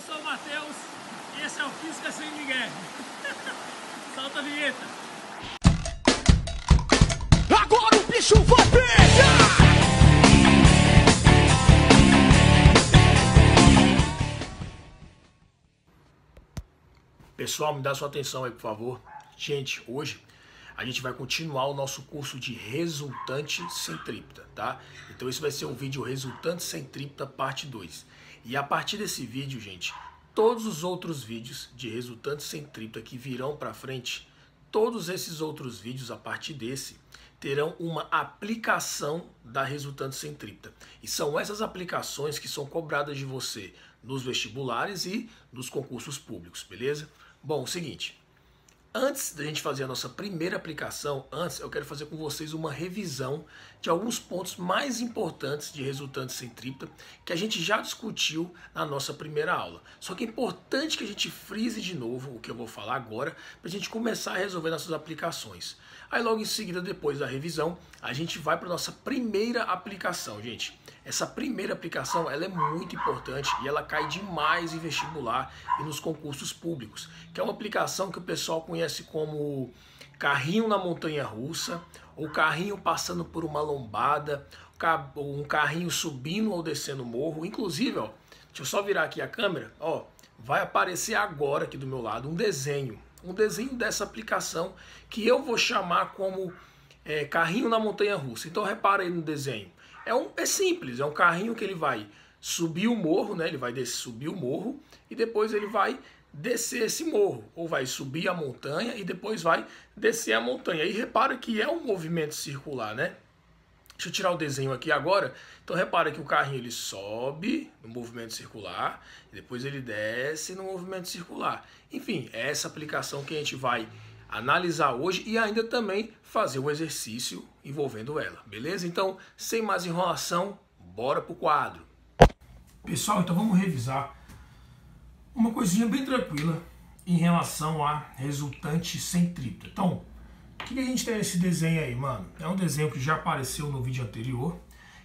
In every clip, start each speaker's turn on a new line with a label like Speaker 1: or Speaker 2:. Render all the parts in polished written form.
Speaker 1: sou o Matheus e esse é o Física Sem Miguel. Solta a vinheta.
Speaker 2: Agora o bicho vai pegar!
Speaker 3: Pessoal, me dá sua atenção aí, por favor. Gente, hoje a gente vai continuar o nosso curso de resultante centrípeta, tá? Então esse vai ser o vídeo resultante centrípeta parte 2. E a partir desse vídeo, gente, todos os outros vídeos de resultante centrípeta que virão para frente, todos esses outros vídeos a partir desse terão uma aplicação da resultante centrípeta. E são essas aplicações que são cobradas de você nos vestibulares e nos concursos públicos, beleza? Bom, o seguinte, antes da gente fazer a nossa primeira aplicação, eu quero fazer com vocês uma revisão de alguns pontos mais importantes de resultante centrípeta que a gente já discutiu na nossa primeira aula. Só que é importante que a gente frise de novo o que eu vou falar agora para a gente começar a resolver nossas aplicações. Aí logo em seguida, depois da revisão, a gente vai para a nossa primeira aplicação, gente. Essa primeira aplicação ela é muito importante e ela cai demais em vestibular e nos concursos públicos, que é uma aplicação que o pessoal conhece como carrinho na montanha-russa, ou carrinho passando por uma lombada, ou um carrinho subindo ou descendo morro. Inclusive, ó, deixa eu só virar aqui a câmera, ó, vai aparecer agora aqui do meu lado um desenho dessa aplicação que eu vou chamar como carrinho na montanha-russa. Então repara aí no desenho. É simples, é um carrinho que ele vai subir o morro, né? Ele vai subir o morro e depois ele vai descer esse morro, ou vai subir a montanha e depois vai descer a montanha. E repara que é um movimento circular, né? Deixa eu tirar o desenho aqui agora. Então repara que o carrinho ele sobe no movimento circular, e depois ele desce no movimento circular. Enfim, é essa aplicação que a gente vai analisar hoje e ainda também fazer um exercício envolvendo ela, beleza? Então, sem mais enrolação, bora pro quadro. Pessoal, então vamos revisar uma coisinha bem tranquila em relação a resultante centrípeta. Então, o que a gente tem nesse desenho aí, mano? É um desenho que já apareceu no vídeo anterior,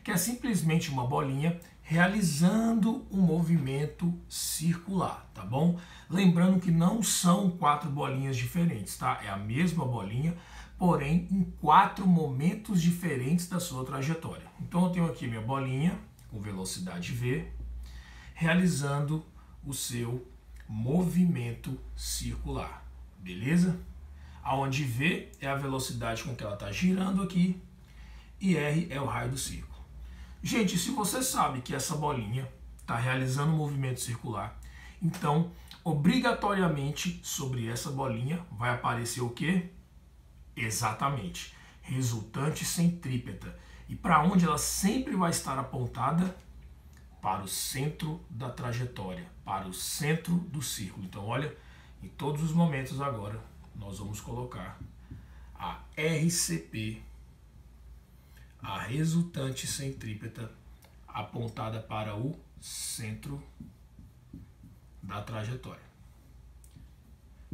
Speaker 3: que é simplesmente uma bolinha realizando um movimento circular, tá bom? Lembrando que não são 4 bolinhas diferentes, tá? É a mesma bolinha, porém em 4 momentos diferentes da sua trajetória. Então eu tenho aqui minha bolinha com velocidade v, realizando o seu movimento circular, beleza? Aonde v é a velocidade com que ela está girando aqui e r é o raio do círculo. Gente, se você sabe que essa bolinha está realizando um movimento circular, então, obrigatoriamente, sobre essa bolinha vai aparecer o quê? Exatamente, resultante centrípeta. E para onde ela sempre vai estar apontada? Para o centro da trajetória, para o centro do círculo. Então, olha, em todos os momentos agora, nós vamos colocar a RCP, a resultante centrípeta, apontada para o centro da trajetória.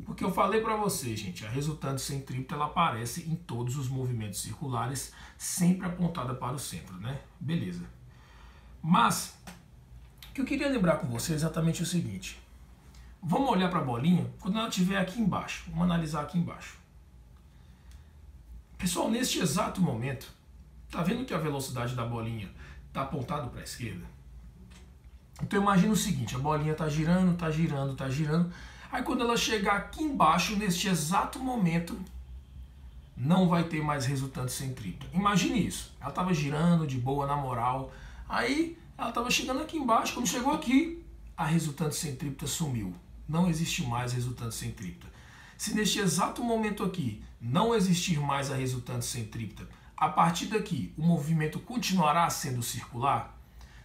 Speaker 3: Porque eu falei para vocês, gente, a resultante centrípeta ela aparece em todos os movimentos circulares, sempre apontada para o centro, né? Beleza. Mas o que eu queria lembrar com vocês é exatamente o seguinte. Vamos olhar para a bolinha quando ela estiver aqui embaixo. Vamos analisar aqui embaixo. Pessoal, neste exato momento, tá vendo que a velocidade da bolinha está apontada para a esquerda? Então imagina o seguinte, a bolinha está girando, está girando, está girando. Aí quando ela chegar aqui embaixo, neste exato momento, não vai ter mais resultante centrípeta. Imagine isso. Ela estava girando de boa, na moral. Aí ela estava chegando aqui embaixo. Quando chegou aqui, a resultante centrípeta sumiu. Não existe mais resultante centrípeta. Se neste exato momento aqui não existir mais a resultante centrípeta, a partir daqui o movimento continuará sendo circular?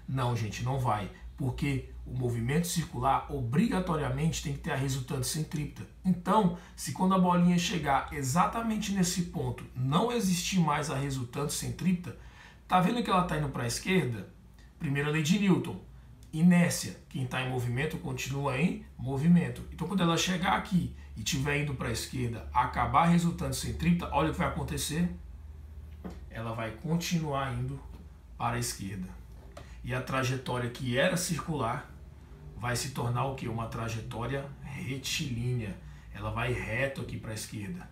Speaker 3: Não, gente, não vai. Porque o movimento circular obrigatoriamente tem que ter a resultante centrípeta. Então, se quando a bolinha chegar exatamente nesse ponto não existir mais a resultante centrípeta, tá vendo que ela está indo para a esquerda? Primeira lei de Newton, inércia. Quem está em movimento continua em movimento. Então, quando ela chegar aqui e estiver indo para a esquerda, acabar a resultante centrípeta, olha o que vai acontecer. Ela vai continuar indo para a esquerda. E a trajetória que era circular vai se tornar o quê? Uma trajetória retilínea. Ela vai reto aqui para a esquerda.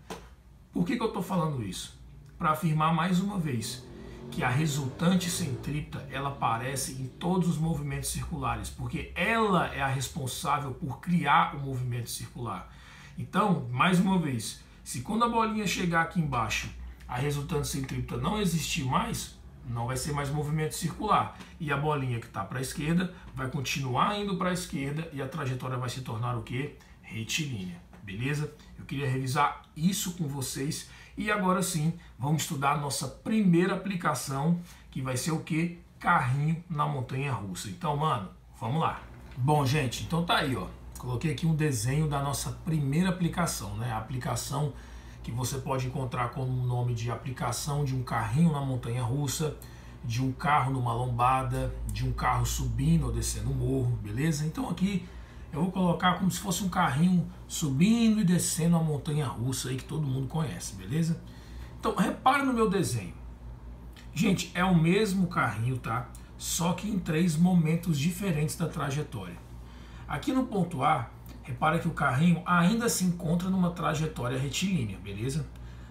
Speaker 3: Por que eu estou falando isso? Para afirmar mais uma vez que a resultante centrípeta ela aparece em todos os movimentos circulares, porque ela é a responsável por criar o movimento circular. Então, mais uma vez, se quando a bolinha chegar aqui embaixo, a resultante centrípeta não existir mais, não vai ser mais movimento circular. E a bolinha que está para a esquerda vai continuar indo para a esquerda e a trajetória vai se tornar o quê? Retilínea. Beleza? Eu queria revisar isso com vocês. E agora sim, vamos estudar a nossa primeira aplicação, que vai ser o quê? Carrinho na montanha-russa. Então, mano, vamos lá. Bom, gente, então tá aí, ó. Coloquei aqui um desenho da nossa primeira aplicação, né? A aplicação que você pode encontrar com o nome de aplicação de um carrinho na montanha-russa, de um carro numa lombada, de um carro subindo ou descendo o morro, beleza? Então aqui eu vou colocar como se fosse um carrinho subindo e descendo a montanha-russa aí que todo mundo conhece, beleza? Então repare no meu desenho. Gente, é o mesmo carrinho, tá? Só que em 3 momentos diferentes da trajetória. Aqui no ponto A, repara que o carrinho ainda se encontra numa trajetória retilínea, beleza?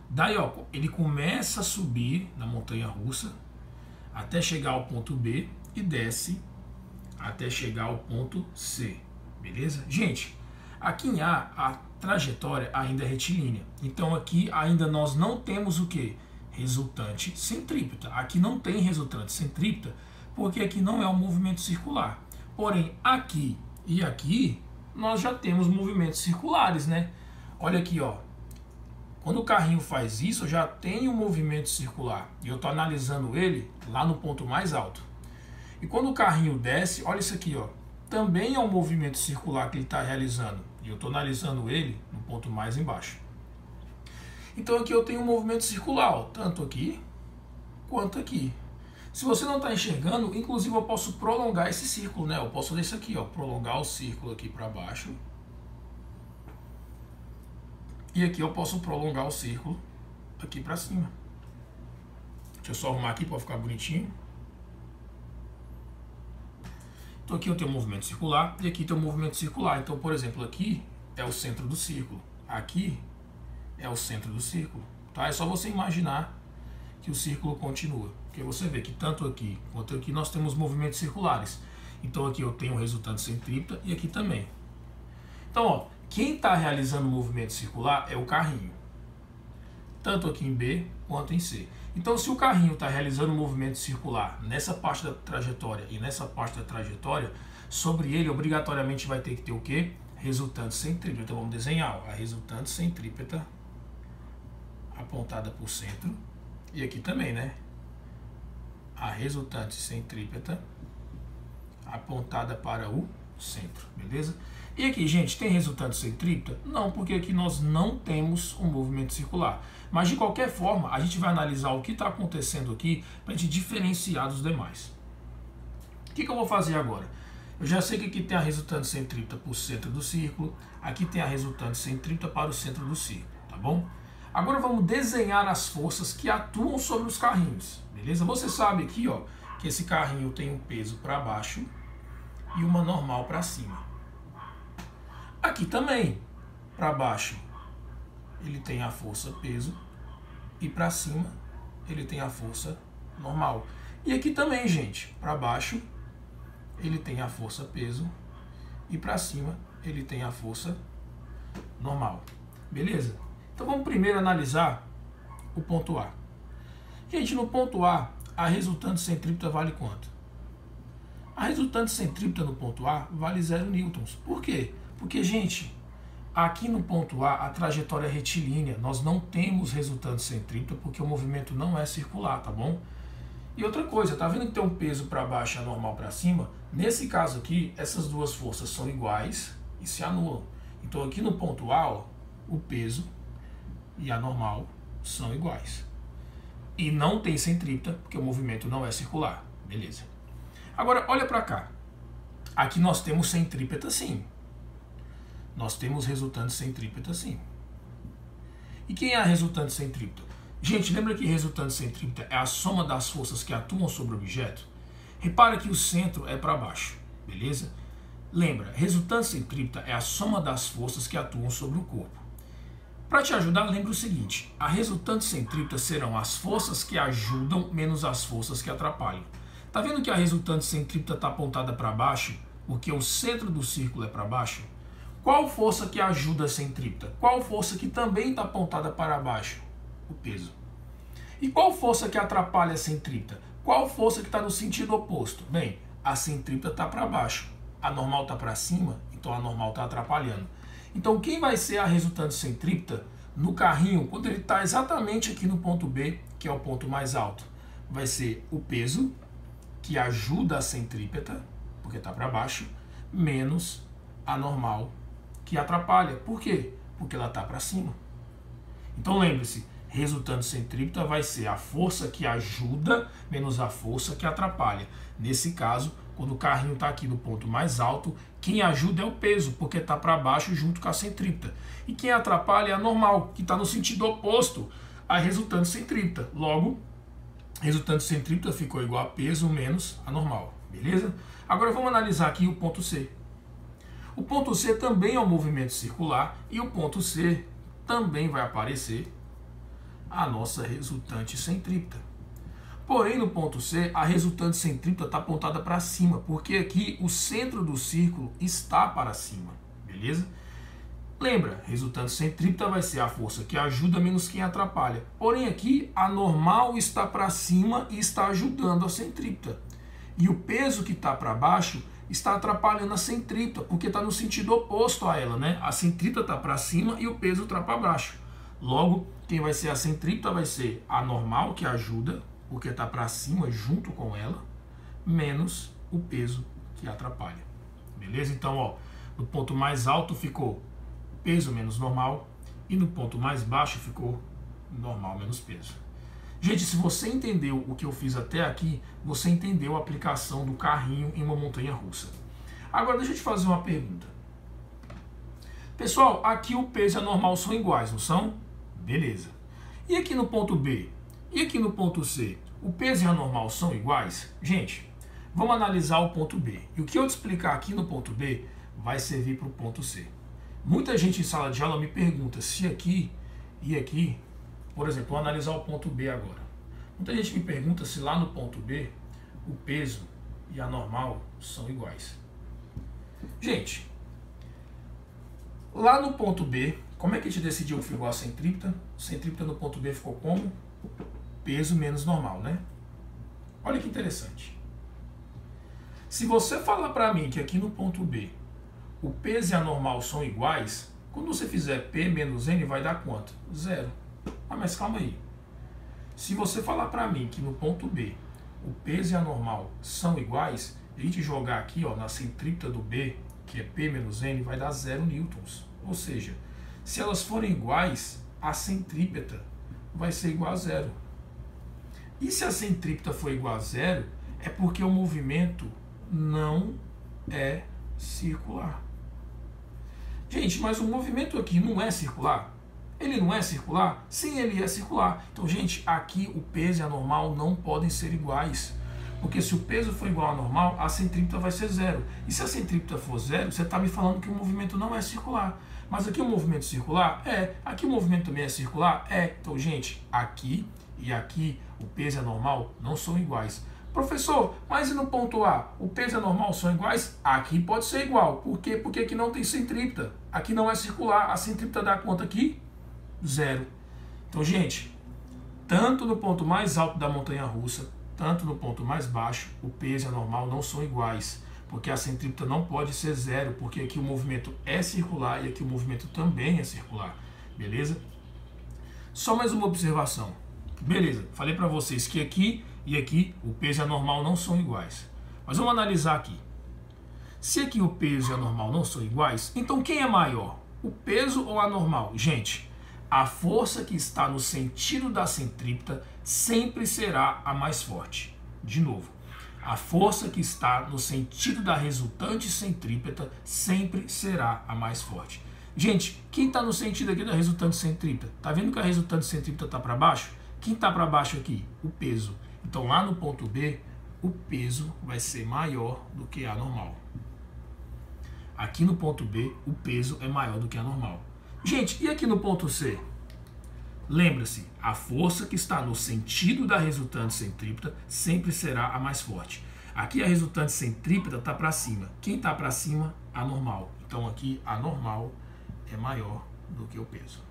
Speaker 3: Daí, ó, ele começa a subir na montanha-russa até chegar ao ponto B e desce até chegar ao ponto C, beleza? Gente, aqui em A, a trajetória ainda é retilínea. Então aqui ainda nós não temos o que? Resultante centrípeta. Aqui não tem resultante centrípeta porque aqui não é um movimento circular. Porém, aqui e aqui nós já temos movimentos circulares, né? Olha aqui, ó. Quando o carrinho faz isso, eu já tenho um movimento circular. E eu estou analisando ele lá no ponto mais alto. E quando o carrinho desce, olha isso aqui, ó. Também é um movimento circular que ele está realizando. E eu estou analisando ele no ponto mais embaixo. Então aqui eu tenho um movimento circular, ó, tanto aqui quanto aqui. Se você não está enxergando, inclusive eu posso prolongar esse círculo, né? Eu posso fazer isso aqui, ó, prolongar o círculo aqui para baixo. E aqui eu posso prolongar o círculo aqui para cima. Deixa eu só arrumar aqui para ficar bonitinho. Então aqui eu tenho um movimento circular e aqui tem um movimento circular. Então, por exemplo, aqui é o centro do círculo. Aqui é o centro do círculo. Tá? É só você imaginar que o círculo continua. Porque você vê que tanto aqui quanto aqui nós temos movimentos circulares. Então aqui eu tenho um resultante centrípeta e aqui também. Então, ó, quem está realizando o movimento circular é o carrinho. Tanto aqui em B quanto em C. Então, se o carrinho está realizando um movimento circular nessa parte da trajetória e nessa parte da trajetória, sobre ele obrigatoriamente vai ter que ter o quê? Resultante centrípeta. Então vamos desenhar, ó, a resultante centrípeta apontada para o centro. E aqui também, né? A resultante centrípeta apontada para o centro, beleza? E aqui, gente, tem resultante centrípeta? Não, porque aqui nós não temos um movimento circular. Mas de qualquer forma, a gente vai analisar o que está acontecendo aqui para a gente diferenciar dos demais. O que eu vou fazer agora? Eu já sei que aqui tem a resultante centrípeta para o centro do círculo, aqui tem a resultante centrípeta para o centro do círculo, tá bom? Agora vamos desenhar as forças que atuam sobre os carrinhos, beleza? Você sabe aqui, ó, que esse carrinho tem um peso para baixo e uma normal para cima. Aqui também, para baixo, ele tem a força peso e para cima ele tem a força normal. E aqui também, gente, para baixo ele tem a força peso e para cima ele tem a força normal. Beleza? Então vamos primeiro analisar o ponto A. Gente, no ponto A, a resultante centrípeta vale quanto? A resultante centrípeta no ponto A vale 0 newtons. Por quê? Porque, gente, aqui no ponto A, a trajetória é retilínea. Nós não temos resultante centrípeta porque o movimento não é circular, tá bom? E outra coisa, tá vendo que tem um peso para baixo e a normal para cima? Nesse caso aqui, essas duas forças são iguais e se anulam. Então aqui no ponto A, ó, o peso e a normal são iguais. E não tem centrípeta porque o movimento não é circular. Beleza. Agora, olha para cá. Aqui nós temos centrípeta sim. Nós temos resultante centrípeta sim. E quem é a resultante centrípeta? Gente, lembra que resultante centrípeta é a soma das forças que atuam sobre o objeto? Repara que o centro é para baixo, beleza? Lembra, resultante centrípeta é a soma das forças que atuam sobre o corpo. Para te ajudar, lembra o seguinte, a resultante centrípeta serão as forças que ajudam menos as forças que atrapalham. Tá vendo que a resultante centrípeta está apontada para baixo, porque o centro do círculo é para baixo? Qual força que ajuda a centrípeta? Qual força que também está apontada para baixo? O peso. E qual força que atrapalha a centrípeta? Qual força que está no sentido oposto? Bem, a centrípeta está para baixo, a normal está para cima, então a normal está atrapalhando. Então quem vai ser a resultante centrípeta no carrinho, quando ele está exatamente aqui no ponto B, que é o ponto mais alto? Vai ser o peso, que ajuda a centrípeta, porque está para baixo, menos a normal, que atrapalha. Por quê? Porque ela está para cima. Então lembre-se, resultante centrípeta vai ser a força que ajuda menos a força que atrapalha. Nesse caso, quando o carrinho está aqui no ponto mais alto, quem ajuda é o peso, porque está para baixo junto com a centrípeta. E quem atrapalha é a normal, que está no sentido oposto à resultante centrípeta. Logo, resultante centrípeta ficou igual a peso menos a normal. Beleza? Agora vamos analisar aqui o ponto C. O ponto C também é um movimento circular e o ponto C também vai aparecer a nossa resultante centrípeta. Porém, no ponto C, a resultante centrípeta está apontada para cima, porque aqui o centro do círculo está para cima, beleza? Lembra, resultante centrípeta vai ser a força que ajuda menos quem atrapalha. Porém, aqui a normal está para cima e está ajudando a centrípeta. E o peso que está para baixo está atrapalhando a centrípeta, porque está no sentido oposto a ela, né? A centrípeta está para cima e o peso está para baixo. Logo, quem vai ser a centrípeta vai ser a normal, que ajuda, porque está para cima junto com ela, menos o peso que atrapalha. Beleza? Então, ó, no ponto mais alto ficou peso menos normal e no ponto mais baixo ficou normal menos peso. Gente, se você entendeu o que eu fiz até aqui, você entendeu a aplicação do carrinho em uma montanha russa. Agora deixa eu te fazer uma pergunta. Pessoal, aqui o peso e a normal são iguais, não são? Beleza. E aqui no ponto B? E aqui no ponto C? O peso e a normal são iguais? Gente, vamos analisar o ponto B. E o que eu te explicar aqui no ponto B vai servir para o ponto C. Muita gente em sala de aula me pergunta se aqui e aqui, por exemplo, vou analisar o ponto B agora. Muita gente me pergunta se lá no ponto B o peso e a normal são iguais. Gente, lá no ponto B, como é que a gente decidiu que ficou a centrípeta? Centrípeta no ponto B ficou como? Peso menos normal, né? Olha que interessante. Se você falar para mim que aqui no ponto B o peso e a normal são iguais, quando você fizer P menos N vai dar quanto? 0. Ah, mas calma aí. Se você falar para mim que no ponto B o peso e a normal são iguais, a gente jogar aqui, ó, na centrípeta do B, que é P menos N, vai dar 0 newtons. Ou seja, se elas forem iguais, a centrípeta vai ser igual a 0. E se a centrípeta for igual a 0, é porque o movimento não é circular. Gente, mas o movimento aqui não é circular? Ele não é circular? Sim, ele é circular. Então, gente, aqui o peso e a normal não podem ser iguais. Porque se o peso for igual à normal, a centrípeta vai ser 0. E se a centrípeta for 0, você está me falando que o movimento não é circular. Mas aqui o movimento circular? É. Aqui o movimento também é circular? É. Então, gente, aqui e aqui o peso e a normal não são iguais. Professor, mas e no ponto A? O peso e a normal são iguais? Aqui pode ser igual. Por quê? Porque aqui não tem centrípeta. Aqui não é circular. A centrípeta dá quanto aqui? 0. Então, gente, tanto no ponto mais alto da montanha russa, tanto no ponto mais baixo, o peso e a normal não são iguais. Porque a centrípeta não pode ser 0, porque aqui o movimento é circular e aqui o movimento também é circular. Beleza? Só mais uma observação. Beleza, falei para vocês que aqui e aqui o peso e a normal não são iguais. Mas vamos analisar aqui. Se aqui o peso e a normal não são iguais, então quem é maior? O peso ou a normal? Gente, a força que está no sentido da centrípeta sempre será a mais forte. De novo, a força que está no sentido da resultante centrípeta sempre será a mais forte. Gente, quem está no sentido aqui da resultante centrípeta? Tá vendo que a resultante centrípeta está para baixo? Quem está para baixo aqui? O peso. Então lá no ponto B, o peso vai ser maior do que a normal. aqui no ponto B o peso é maior do que a normal. Gente, e aqui no ponto C? Lembra-se, a força que está no sentido da resultante centrípeta sempre será a mais forte. Aqui a resultante centrípeta está para cima. Quem está para cima? A normal. Então aqui a normal é maior do que o peso.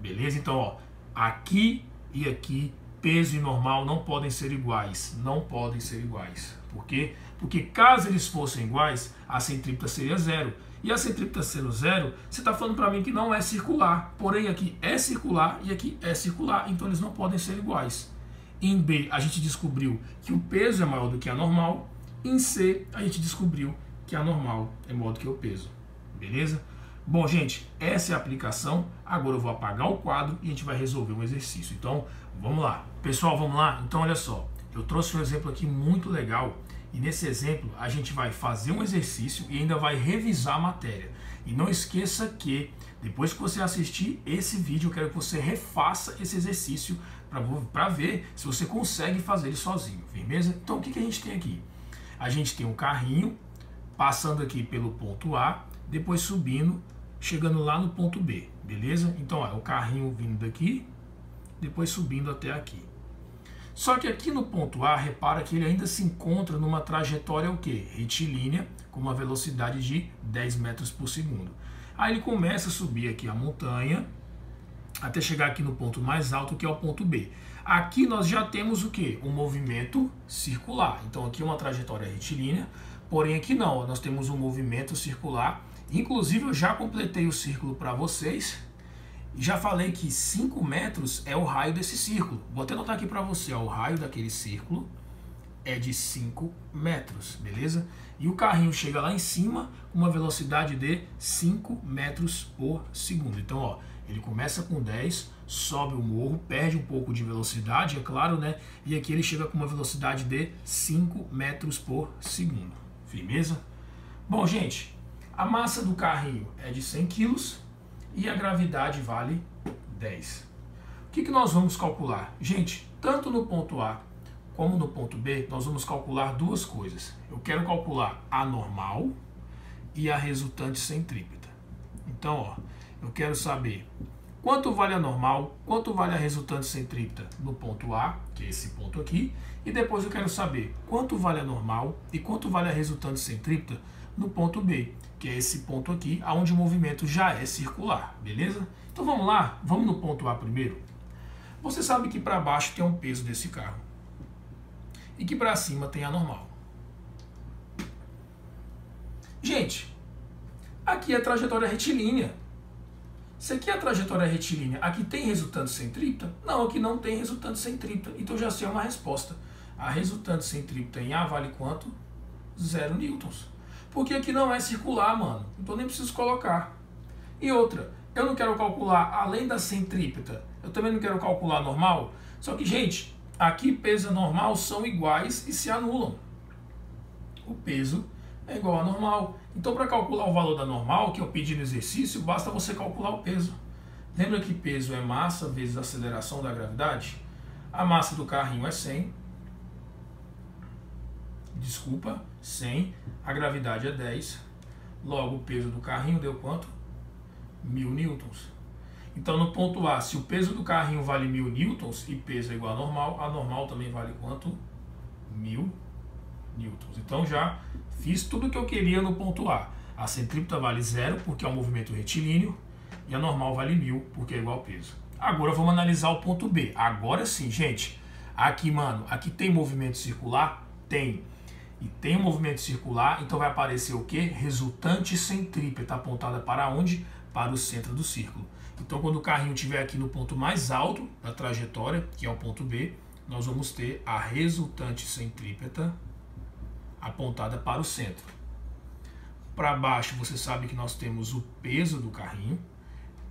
Speaker 3: Beleza? Então, ó, aqui e aqui, peso e normal não podem ser iguais. Não podem ser iguais. Por quê? Porque caso eles fossem iguais, a centrípeta seria zero. E a centrípeta sendo zero, você está falando para mim que não é circular. Porém, aqui é circular e aqui é circular. Então, eles não podem ser iguais. Em B, a gente descobriu que o peso é maior do que a normal. Em C, a gente descobriu que a normal é maior do que o peso. Beleza? Bom, gente, essa é a aplicação. Agora eu vou apagar o quadro e a gente vai resolver um exercício. Então, vamos lá. Pessoal, vamos lá? Então, olha só. Eu trouxe um exemplo aqui muito legal. E nesse exemplo, a gente vai fazer um exercício e ainda vai revisar a matéria. E não esqueça que, depois que você assistir esse vídeo, eu quero que você refaça esse exercício para ver se você consegue fazer ele sozinho. Firmeza? Então, o que a gente tem aqui? A gente tem um carrinho passando aqui pelo ponto A, depois subindo, chegando lá no ponto B. Beleza? Então, ó, o carrinho vindo daqui, depois subindo até aqui. Só que aqui no ponto A, repara que ele ainda se encontra numa trajetória o quê? Retilínea, com uma velocidade de 10 metros por segundo. Aí ele começa a subir aqui a montanha, até chegar aqui no ponto mais alto, que é o ponto B. Aqui nós já temos o quê? Um movimento circular. Então aqui é uma trajetória retilínea, porém aqui não, nós temos um movimento circular. Inclusive eu já completei o círculo para vocês. E já falei que 5 metros é o raio desse círculo. Vou até anotar aqui para você, ó, o raio daquele círculo é de 5 metros, beleza? E o carrinho chega lá em cima com uma velocidade de 5 metros por segundo. Então, ó, ele começa com 10, sobe o morro, perde um pouco de velocidade, é claro, né? E aqui ele chega com uma velocidade de 5 metros por segundo. Firmeza? Bom, gente, a massa do carrinho é de 100 quilos. E a gravidade vale 10. O que nós vamos calcular? Gente, tanto no ponto A como no ponto B, nós vamos calcular duas coisas. Eu quero calcular a normal e a resultante centrípeta. Então, ó, eu quero saber quanto vale a normal, quanto vale a resultante centrípeta no ponto A, que é esse ponto aqui, e depois eu quero saber quanto vale a normal e quanto vale a resultante centrípeta no ponto B, que é esse ponto aqui, onde o movimento já é circular, beleza? Então vamos lá, vamos no ponto A primeiro. Você sabe que para baixo tem um peso desse carro e que para cima tem a normal. Gente, aqui é a trajetória retilínea. Se aqui é a trajetória retilínea, aqui tem resultante centrípeta? Não, aqui não tem resultante centrípeta. Então já sei uma resposta. A resultante centrípeta em A vale quanto? 0 newtons. Porque aqui não é circular, mano. Então nem preciso colocar. E outra, eu não quero calcular além da centrípeta. Eu também não quero calcular normal. Só que, gente, aqui peso e normal são iguais e se anulam. O peso é igual a normal. Então, para calcular o valor da normal, que eu pedi no exercício, basta você calcular o peso. Lembra que peso é massa vezes a aceleração da gravidade? A massa do carrinho é 100. Desculpa, 100. A gravidade é 10. Logo, o peso do carrinho deu quanto? 1000 newtons. Então, no ponto A, se o peso do carrinho vale 1000 newtons e peso é igual a normal também vale quanto? 1000 newtons. Então, já fiz tudo o que eu queria no ponto A. A centrípeta vale 0, porque é um movimento retilíneo, e a normal vale 1000, porque é igual ao peso. Agora, vamos analisar o ponto B. Agora sim, gente. Aqui, mano, aqui tem movimento circular? Tem. E tem um movimento circular, então vai aparecer o quê? Resultante centrípeta, apontada para onde? Para o centro do círculo. Então, quando o carrinho estiver aqui no ponto mais alto da trajetória, que é o ponto B, nós vamos ter a resultante centrípeta apontada para o centro. Para baixo, você sabe que nós temos o peso do carrinho.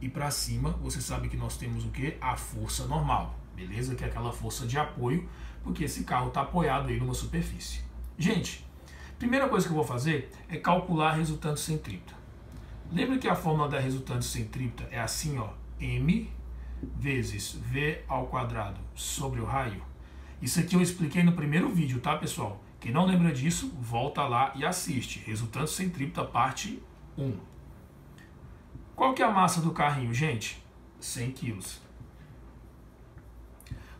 Speaker 3: E para cima, você sabe que nós temos o quê? A força normal, beleza? Que é aquela força de apoio, porque esse carro está apoiado aí numa superfície. Gente, primeira coisa que eu vou fazer é calcular a resultante centrípeta. Lembra que a fórmula da resultante centrípeta é assim, ó, m vezes v ao quadrado sobre o raio? Isso aqui eu expliquei no primeiro vídeo, tá, pessoal? Quem não lembra disso, volta lá e assiste. Resultante centrípeta, parte 1. Qual que é a massa do carrinho, gente? 100 kg.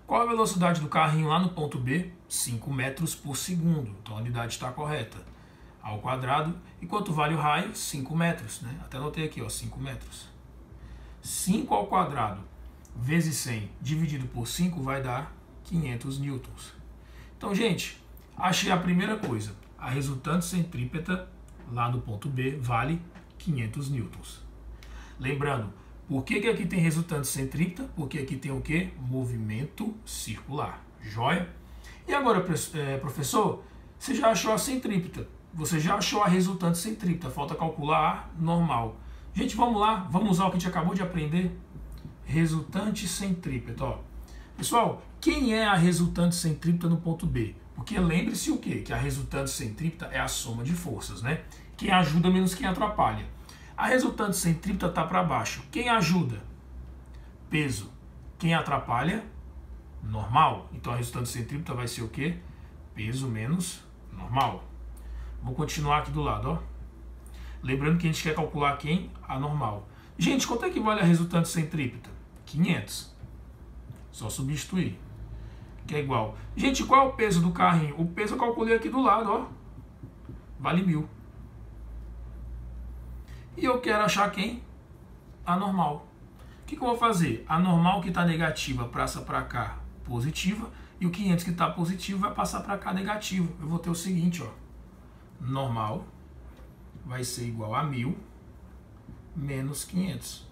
Speaker 3: Qual a velocidade do carrinho lá no ponto B? 5 metros por segundo. Então a unidade está correta. Ao quadrado. E quanto vale o raio? 5 metros. Né? Até anotei aqui, ó, 5 metros. 5 ao quadrado vezes 100 dividido por 5 vai dar 500 newtons. Então, gente, achei a primeira coisa. A resultante centrípeta lá no ponto B vale 500 newtons. Lembrando, por que aqui tem resultante centrípeta? Porque aqui tem o quê? Movimento circular. Joia? E agora, professor, você já achou a centrípeta. Você já achou a resultante centrípeta. Falta calcular a normal. Gente, vamos lá. Vamos usar o que a gente acabou de aprender. Resultante centrípeta. Ó. Pessoal, quem é a resultante centrípeta no ponto B? Porque lembre-se o quê? Que a resultante centrípeta é a soma de forças, né? Quem ajuda menos quem atrapalha. A resultante centrípeta está para baixo. Quem ajuda? Peso. Quem atrapalha? Normal. Então a resultante centrípeta vai ser o quê? Peso menos normal. Vou continuar aqui do lado, ó. Lembrando que a gente quer calcular quem? A normal. Gente, quanto é que vale a resultante centrípeta? 500. Só substituir. Que é igual. Gente, qual é o peso do carrinho? O peso eu calculei aqui do lado, ó. Vale 1000. E eu quero achar quem? A normal. O que eu vou fazer? A normal que está negativa passa para cá positiva. E o 500 que está positivo vai passar para cá negativo. Eu vou ter o seguinte, ó. Normal vai ser igual a 1000 menos 500.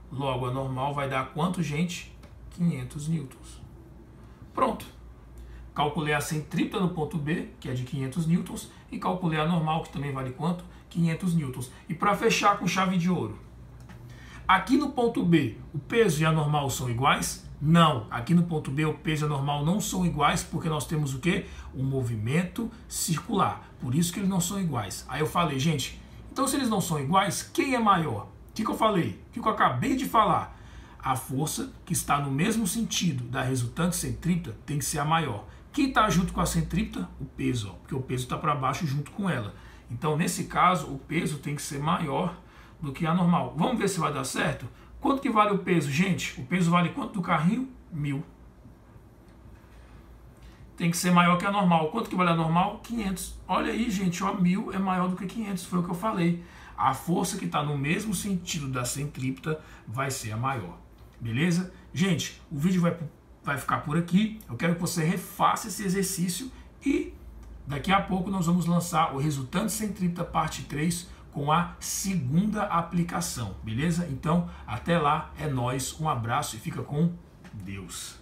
Speaker 3: Logo, a normal vai dar quanto, gente? 500 newtons. Pronto. Calculei a centrípeta no ponto B, que é de 500 newtons, e calculei a normal, que também vale quanto? 500 newtons. E para fechar com chave de ouro, aqui no ponto B, o peso e a normal são iguais? Não. Aqui no ponto B, o peso e a normal não são iguais, porque nós temos o quê? Um movimento circular. Por isso que eles não são iguais. Aí eu falei, gente, então se eles não são iguais, quem é maior? O que eu falei? O que eu acabei de falar? A força que está no mesmo sentido da resultante centrípeta tem que ser a maior. Quem está junto com a centrípeta? O peso, ó, porque o peso está para baixo junto com ela. Então, nesse caso, o peso tem que ser maior do que a normal. Vamos ver se vai dar certo? Quanto que vale o peso, gente? O peso vale quanto do carrinho? 1000. Tem que ser maior que a normal. Quanto que vale a normal? 500. Olha aí, gente, ó, 1000 é maior do que 500. Foi o que eu falei. A força que está no mesmo sentido da centrípeta vai ser a maior. Beleza? Gente, o vídeo vai ficar por aqui. Eu quero que você refaça esse exercício e daqui a pouco nós vamos lançar o resultante centrípeta parte 3 com a segunda aplicação. Beleza? Então, até lá, é nóis, um abraço e fica com Deus.